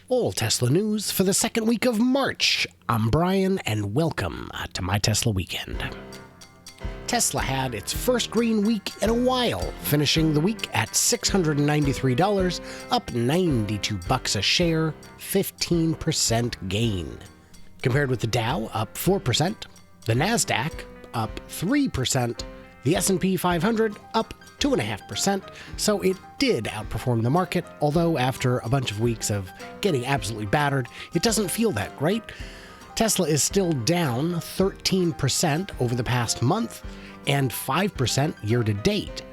All Tesla news for the second week of March. I'm Brian, and welcome to My Tesla Weekend. Tesla had its first green week in a while, finishing the week at $693, up $92 a share, 15% gain. Compared with the Dow, up 4%, the Nasdaq, up 3%, the S&P 500, up 2.5%, so it did outperform the market, although after a bunch of weeks of getting absolutely battered, it doesn't feel that great. Tesla is still down 13% over the past month and 5% year-to-date.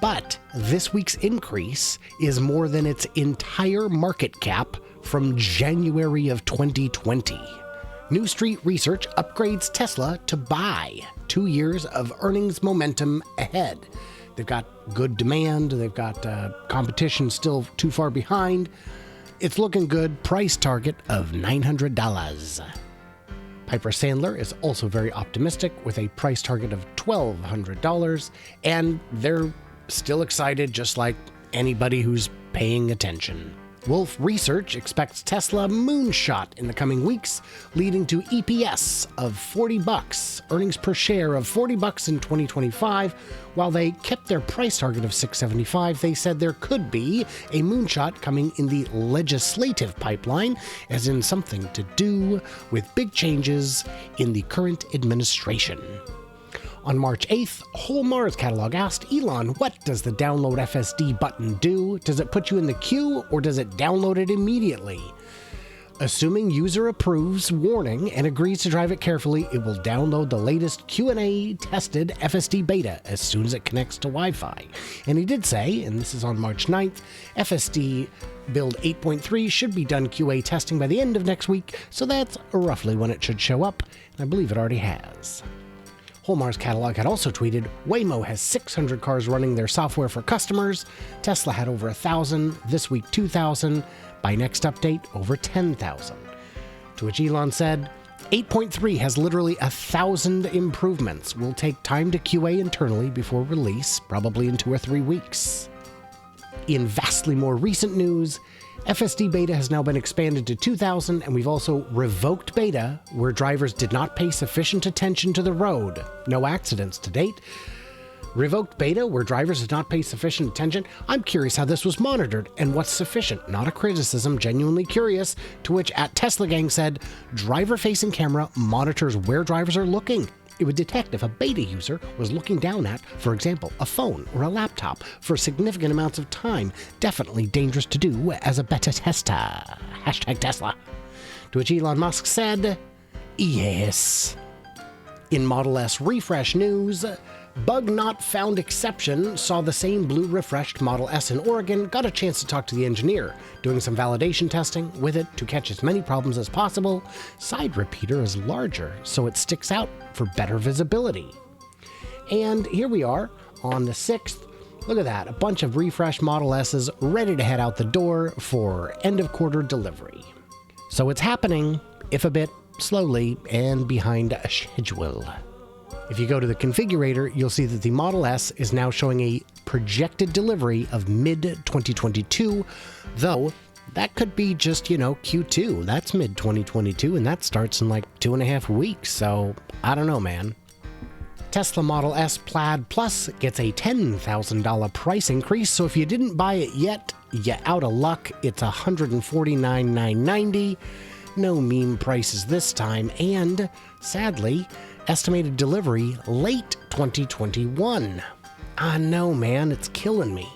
But this week's increase is more than its entire market cap from January of 2020. New Street Research upgrades Tesla to buy, 2 years of earnings momentum ahead. They've got good demand, they've got competition still too far behind. It's looking good, price target of $900. Piper Sandler is also very optimistic with a price target of $1,200, and they're still excited just like anybody who's paying attention. Wolf Research expects Tesla moonshot in the coming weeks, leading to EPS of $40, earnings per share of $40 in 2025. While they kept their price target of $675, they said there could be a moonshot coming in the legislative pipeline, as in something to do with big changes in the current administration. On March 8th, Whole Mars Catalog asked Elon, what does the download FSD button do? Does it put you in the queue or does it download it immediately? Assuming user approves warning and agrees to drive it carefully, it will download the latest Q&A tested FSD beta as soon as it connects to Wi-Fi. And he did say, and this is on March 9th, FSD build 8.3 should be done QA testing by the end of next week, so that's roughly when it should show up, and I believe it already has. Whole Mars Catalog had also tweeted, Waymo has 600 cars running their software for customers. Tesla had over 1,000, this week 2,000, by next update over 10,000. To which Elon said, 8.3 has literally 1,000 improvements. Will take time to QA internally before release, probably in 2 or 3 weeks. In vastly more recent news, FSD beta has now been expanded to 2,000, and we've also revoked beta, where drivers did not pay sufficient attention to the road. No accidents to date. Revoked beta, where drivers did not pay sufficient attention. I'm curious how this was monitored, and what's sufficient. Not a criticism, genuinely curious. To which @TeslaGang said, driver-facing camera monitors where drivers are looking. It would detect if a beta user was looking down at, for example, a phone or a laptop for significant amounts of time. Definitely dangerous to do as a beta tester. #Tesla. To which Elon Musk said, yes. In Model S refresh news, bug not found exception saw the same blue refreshed Model S in Oregon, got a chance to talk to the engineer, doing some validation testing with it to catch as many problems as possible. Side repeater is larger, so it sticks out for better visibility. And here we are on the 6th. Look at that, a bunch of refreshed Model S's ready to head out the door for end of quarter delivery. So it's happening, if a bit slowly and behind a schedule. If you go to the configurator, you'll see that the Model S is now showing a projected delivery of mid-2022, though that could be just, Q2. That's mid-2022, and that starts in like 2.5 weeks, so I don't know, man. Tesla Model S Plaid Plus gets a $10,000 price increase, so if you didn't buy it yet, you're out of luck. It's $149,990. No meme prices this time, and sadly, estimated delivery late 2021. I know, man, it's killing me.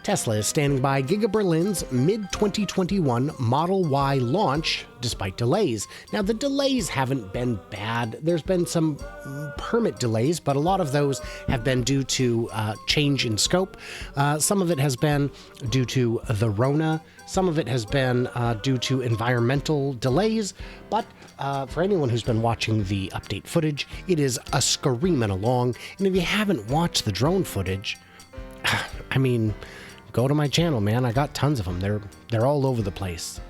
Tesla is standing by Giga Berlin's mid-2021 Model Y launch, despite delays. Now, the delays haven't been bad. There's been some permit delays, but a lot of those have been due to change in scope. Some of it has been due to the Rona. Some of it has been due to environmental delays, but for anyone who's been watching the update footage, it is a screaming along. And if you haven't watched the drone footage, I mean, go to my channel, man. I got tons of them. They're all over the place.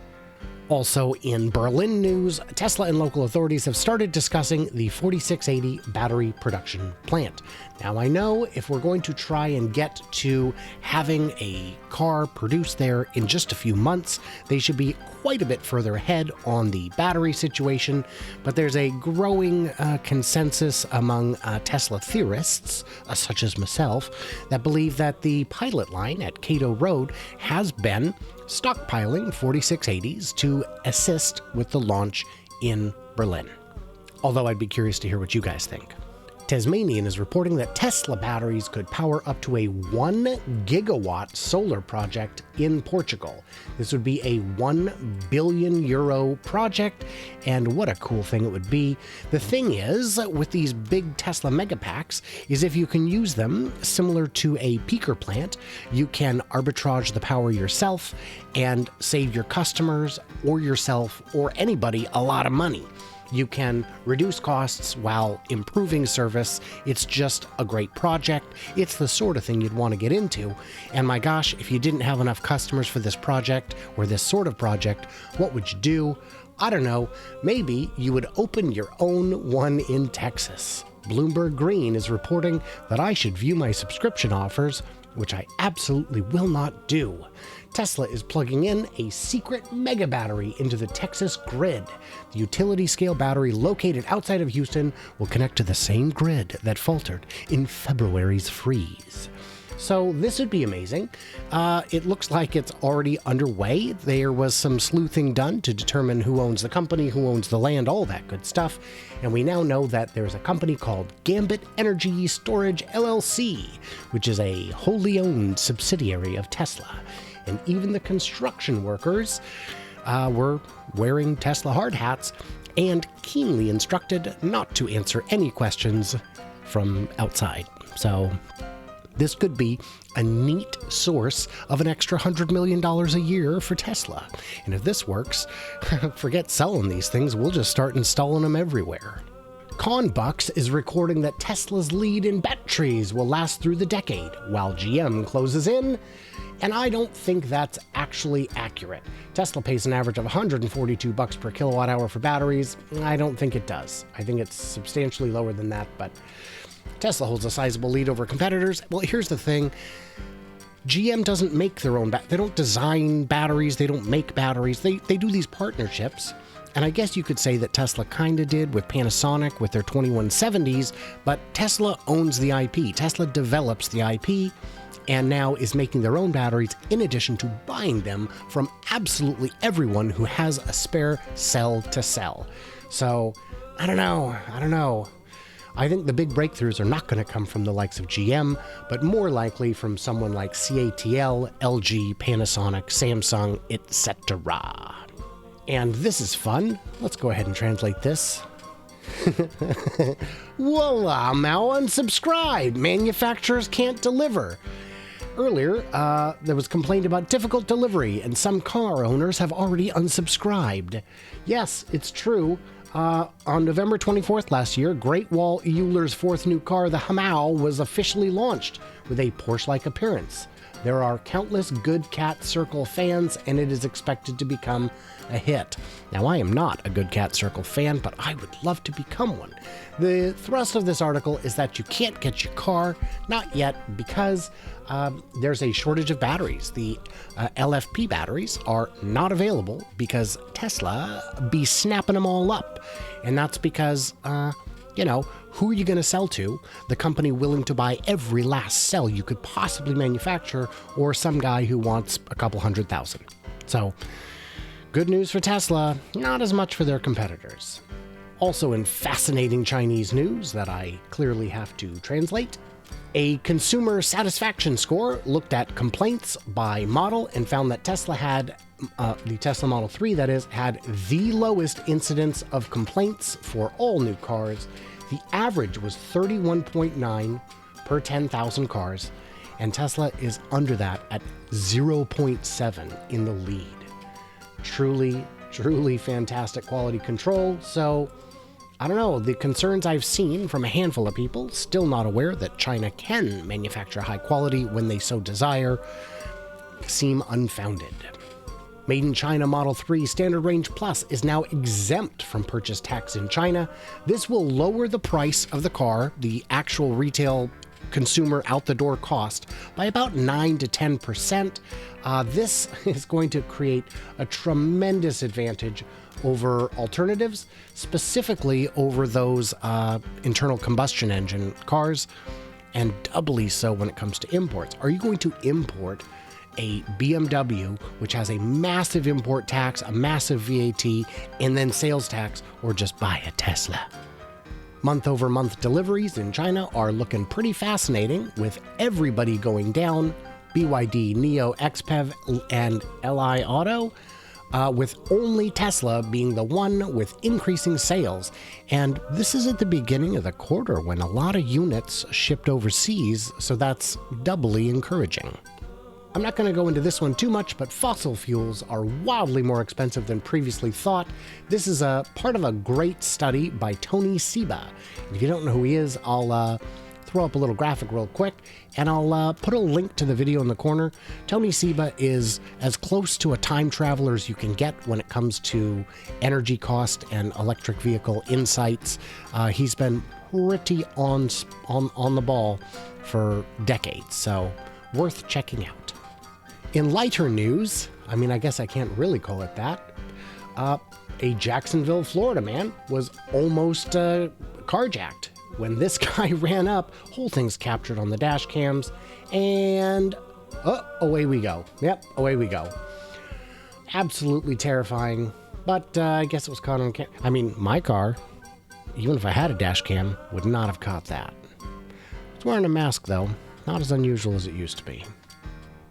Also in Berlin news, Tesla and local authorities have started discussing the 4680 battery production plant. Now I know if we're going to try and get to having a car produced there in just a few months, they should be quite a bit further ahead on the battery situation, but there's a growing consensus among Tesla theorists, such as myself, that believe that the pilot line at Cato Road has been stockpiling 4680s to assist with the launch in Berlin. Although I'd be curious to hear what you guys think. Tasmanian is reporting that Tesla batteries could power up to a 1 gigawatt solar project in Portugal. This would be a €1 billion project, and what a cool thing it would be. The thing is, with these big Tesla MegaPacks, is if you can use them similar to a peaker plant, you can arbitrage the power yourself and save your customers or yourself or anybody a lot of money. You can reduce costs while improving service. It's just a great project. It's the sort of thing you'd want to get into. And my gosh, if you didn't have enough customers for this project or this sort of project, what would you do? I don't know. Maybe you would open your own one in Texas. Bloomberg Green is reporting that I should view my subscription offers, which I absolutely will not do. Tesla is plugging in a secret mega battery into the Texas grid. The utility-scale battery located outside of Houston will connect to the same grid that faltered in February's freeze. So this would be amazing. It looks like it's already underway. There was some sleuthing done to determine who owns the company, who owns the land, all that good stuff. And we now know that there's a company called Gambit Energy Storage LLC, which is a wholly owned subsidiary of Tesla. And even the construction workers were wearing Tesla hard hats and keenly instructed not to answer any questions from outside. So this could be a neat source of an extra $100 million a year for Tesla. And if this works, forget selling these things, we'll just start installing them everywhere. Conbucks is recording that Tesla's lead in batteries will last through the decade, while GM closes in. And I don't think that's actually accurate. Tesla pays an average of $142 per kilowatt hour for batteries. I don't think it does. I think it's substantially lower than that, but Tesla holds a sizable lead over competitors. Well, here's the thing. GM doesn't make their own they don't design batteries, they don't make batteries. They do these partnerships. And I guess you could say that Tesla kind of did with Panasonic with their 2170s, but Tesla owns the IP. Tesla develops the IP and now is making their own batteries in addition to buying them from absolutely everyone who has a spare cell to sell. So, I don't know. I think the big breakthroughs are not going to come from the likes of GM, but more likely from someone like CATL, LG, Panasonic, Samsung, etc. And this is fun. Let's go ahead and translate this. Voila, now unsubscribed. Manufacturers can't deliver. Earlier, there was complaint about difficult delivery, and some car owners have already unsubscribed. Yes, it's true. On November 24th last year, Great Wall Euler's fourth new car, the Hamau, was officially launched with a Porsche-like appearance. There are countless Good Cat Circle fans, and it is expected to become a hit. Now, I am not a Good Cat Circle fan, but I would love to become one. The thrust of this article is that you can't get your car, not yet, because there's a shortage of batteries. The LFP batteries are not available because Tesla be snapping them all up. And that's because, who are you going to sell to? The company willing to buy every last cell you could possibly manufacture, or some guy who wants a couple 100,000. So, good news for Tesla, not as much for their competitors. Also in fascinating Chinese news that I clearly have to translate, a consumer satisfaction score looked at complaints by model and found that Tesla had, the Tesla Model 3 that is, had the lowest incidence of complaints for all new cars. The average was 31.9 per 10,000 cars, and Tesla is under that at 0.7 in the lead. Truly fantastic quality control. So, I don't know, the concerns I've seen from a handful of people, still not aware that China can manufacture high quality when they so desire, seem unfounded. Made in China Model 3 Standard Range Plus is now exempt from purchase tax in China. This will lower the price of the car, the actual retail consumer out-the-door cost, by about 9 to 10%. This is going to create a tremendous advantage over alternatives, specifically over those internal combustion engine cars, and doubly so when it comes to imports. Are you going to import a BMW, which has a massive import tax, a massive VAT, and then sales tax, or just buy a Tesla? Month-over-month deliveries in China are looking pretty fascinating, with everybody going down. BYD, NIO, XPEV, and LI Auto, with only Tesla being the one with increasing sales. And this is at the beginning of the quarter when a lot of units shipped overseas, so that's doubly encouraging. I'm not going to go into this one too much, but fossil fuels are wildly more expensive than previously thought. This is a part of a great study by Tony Seba. If you don't know who he is, I'll throw up a little graphic real quick, and I'll put a link to the video in the corner. Tony Seba is as close to a time traveler as you can get when it comes to energy cost and electric vehicle insights. He's been pretty on the ball for decades, so worth checking out. In lighter news, I mean, I guess I can't really call it that, a Jacksonville, Florida man was almost carjacked when this guy ran up. Whole thing's captured on the dash cams, and away we go. Yep, away we go. Absolutely terrifying, but I guess it was caught on cam. I mean, my car, even if I had a dash cam, would not have caught that. It's wearing a mask, though. Not as unusual as it used to be.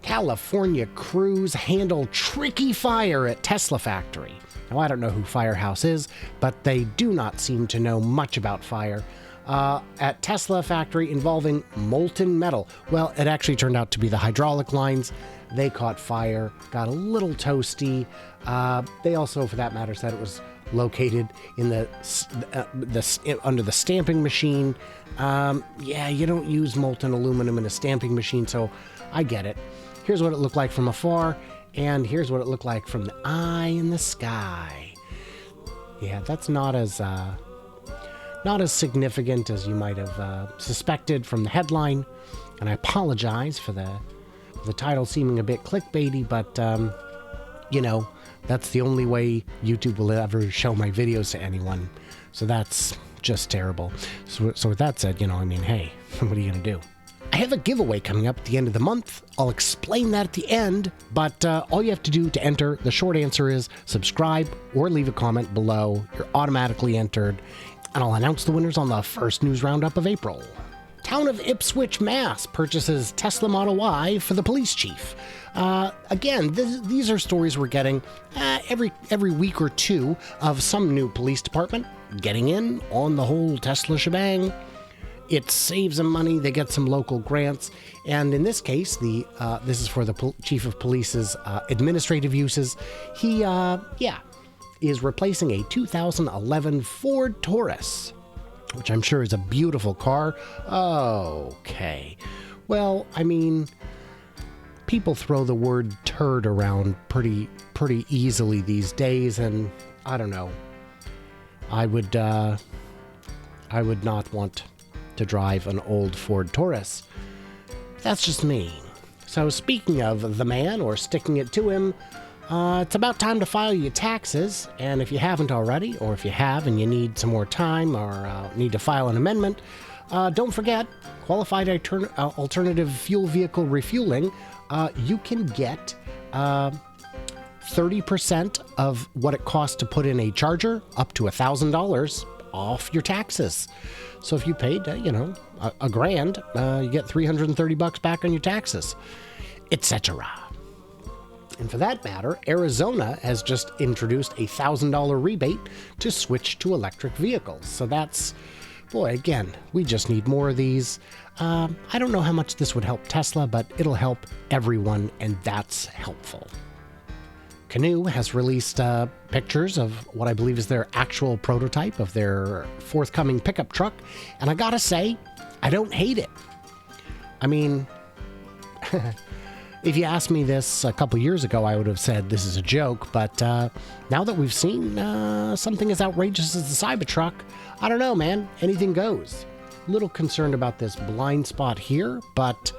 California crews handle tricky fire at Tesla factory. Now, I don't know who Firehouse is, but they do not seem to know much about fire. At Tesla factory involving molten metal. Well, it actually turned out to be the hydraulic lines. They caught fire, got a little toasty. They also, for that matter, said it was located in under the stamping machine. Yeah, you don't use molten aluminum in a stamping machine, so I get it. Here's what it looked like from afar, and here's what it looked like from the eye in the sky. Yeah, that's not as significant as you might have suspected from the headline, and I apologize for the title seeming a bit clickbaity, but you know, that's the only way YouTube will ever show my videos to anyone, so that's just terrible. So with that said, you know, I mean, hey, what are you gonna do? I have a giveaway coming up at the end of the month. I'll explain that at the end, but all you have to do to enter, the short answer is subscribe or leave a comment below. You're automatically entered, and I'll announce the winners on the first news roundup of April. Town of Ipswich, Mass. purchases Tesla Model Y for the police chief. Again, these are stories we're getting every week or two of some new police department getting in on the whole Tesla shebang. It saves them money. They get some local grants, and in this case, this is for the chief of police's administrative uses. He, is replacing a 2011 Ford Taurus, which I'm sure is a beautiful car. Okay, well, I mean, people throw the word turd around pretty easily these days, and I don't know. I would not want to drive an old Ford Taurus. That's just me. So speaking of the man, or sticking it to him, it's about time to file your taxes, and if you haven't already, or if you have and you need some more time, or need to file an amendment, don't forget, qualified alternative fuel vehicle refueling. You can get 30% of what it costs to put in a charger, up to $1,000 off your taxes. So if you paid, $1,000, you get $330 back on your taxes, etc. And for that matter, Arizona has just introduced a $1,000 rebate to switch to electric vehicles. So that's, boy, again, we just need more of these. I don't know how much this would help Tesla, but it'll help everyone, and that's helpful. Canoo has released pictures of what I believe is their actual prototype of their forthcoming pickup truck, and I gotta say, I don't hate it. I mean, If you asked me this a couple years ago, I would have said this is a joke, but now that we've seen something as outrageous as the Cybertruck, I don't know, man. Anything goes. A little concerned about this blind spot here, but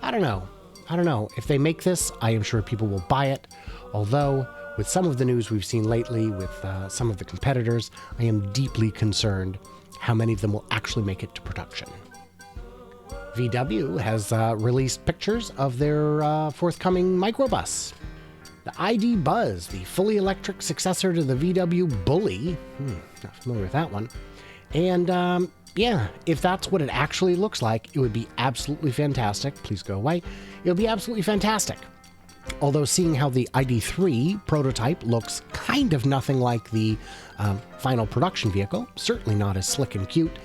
I don't know. If they make this, I am sure people will buy it. Although, with some of the news we've seen lately with some of the competitors, I am deeply concerned how many of them will actually make it to production. VW has released pictures of their forthcoming microbus. The ID Buzz, the fully electric successor to the VW Bully. Not familiar with that one. And yeah, if that's what it actually looks like, it would be absolutely fantastic. Please go away. It would be absolutely fantastic. Although seeing how the ID3 prototype looks kind of nothing like the final production vehicle, certainly not as slick and cute,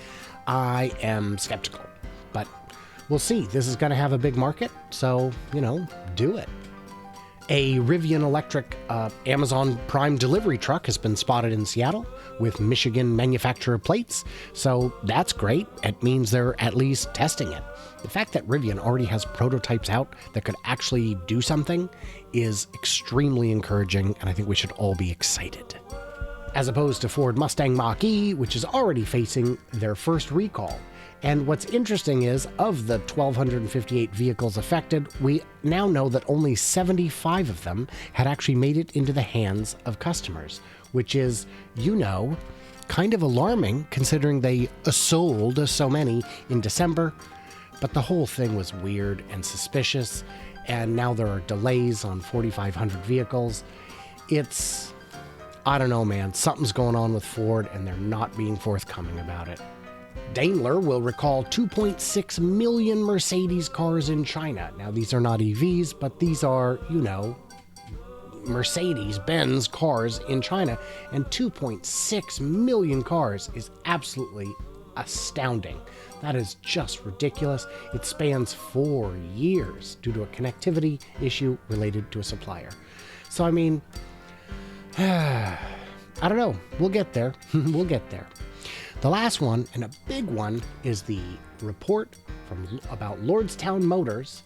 I am skeptical. But we'll see. This is going to have a big market, so, do it. A Rivian electric Amazon Prime delivery truck has been spotted in Seattle with Michigan manufacturer plates, so that's great. It means they're at least testing it. The fact that Rivian already has prototypes out that could actually do something is extremely encouraging, and I think we should all be excited. As opposed to Ford Mustang Mach-E, which is already facing their first recall. And what's interesting is, of the 1,258 vehicles affected, we now know that only 75 of them had actually made it into the hands of customers, which is, kind of alarming considering they sold so many in December. But the whole thing was weird and suspicious, and now there are delays on 4,500 vehicles. I don't know, man. Something's going on with Ford, and they're not being forthcoming about it. Daimler will recall 2.6 million Mercedes cars in China. Now, these are not EVs, but these are, Mercedes-Benz cars in China. And 2.6 million cars is absolutely astounding. That is just ridiculous. It spans 4 years due to a connectivity issue related to a supplier. So, I mean, I don't know. We'll get there. We'll get there. The last one, and a big one, is the report about Lordstown Motors,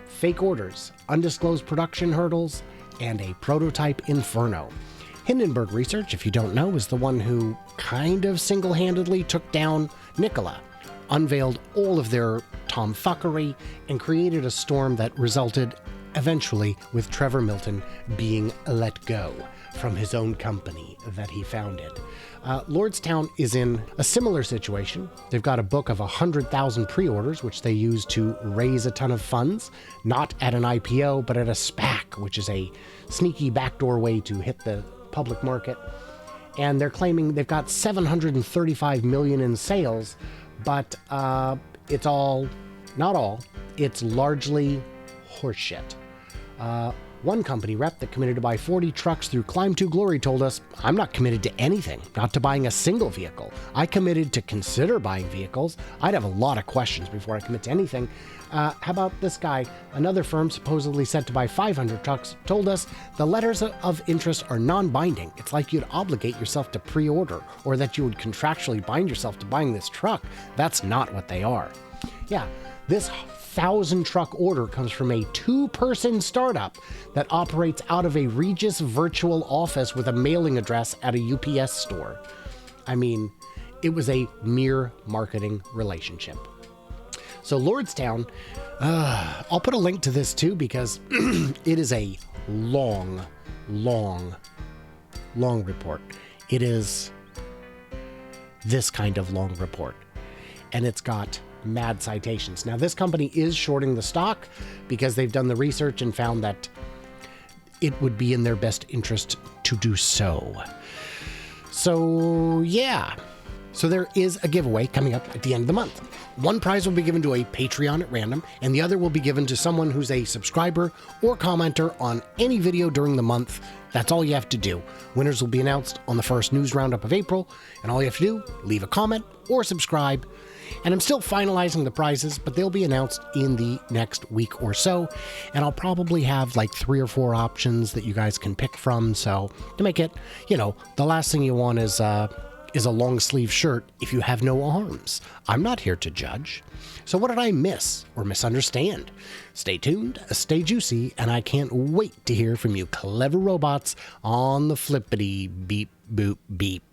fake orders, undisclosed production hurdles, and a prototype inferno. Hindenburg Research, if you don't know, is the one who kind of single-handedly took down Nikola, unveiled all of their tomfuckery, and created a storm that resulted eventually with Trevor Milton being let go from his own company that he founded. Lordstown is in a similar situation. They've got a book of 100,000 pre-orders, which they use to raise a ton of funds, not at an IPO, but at a SPAC, which is a sneaky backdoor way to hit the public market. And they're claiming they've got 735 million in sales, but it's all, not all, it's largely horseshit. One company rep that committed to buy 40 trucks through Climb to Glory told us, I'm not committed to anything, not to buying a single vehicle. I committed to consider buying vehicles. I'd have a lot of questions before I commit to anything. How about this guy? Another firm supposedly set to buy 500 trucks told us the letters of interest are non-binding. It's like you'd obligate yourself to pre-order or that you would contractually bind yourself to buying this truck. That's not what they are. Yeah, this 1,000 truck order comes from a 2-person startup that operates out of a Regis virtual office with a mailing address at a UPS store. I mean, it was a mere marketing relationship. So Lordstown, I'll put a link to this too because it is a long report. It is this kind of long report. And it's got mad citations. Now, this company is shorting the stock because they've done the research and found that it would be in their best interest to do so. So, yeah. So there is a giveaway coming up at the end of the month. One prize will be given to a Patreon at random, and the other will be given to someone who's a subscriber or commenter on any video during the month. That's all you have to do. Winners will be announced on the first news roundup of April, and all you have to do, leave a comment or subscribe. And I'm still finalizing the prizes, but they'll be announced in the next week or so. And I'll probably have like 3 or 4 options that you guys can pick from. So to make it, the last thing you want is, is a long sleeve shirt if you have no arms? I'm not here to judge. So what did I miss or misunderstand? Stay tuned, stay juicy, and I can't wait to hear from you clever robots on the flippity beep boop beep.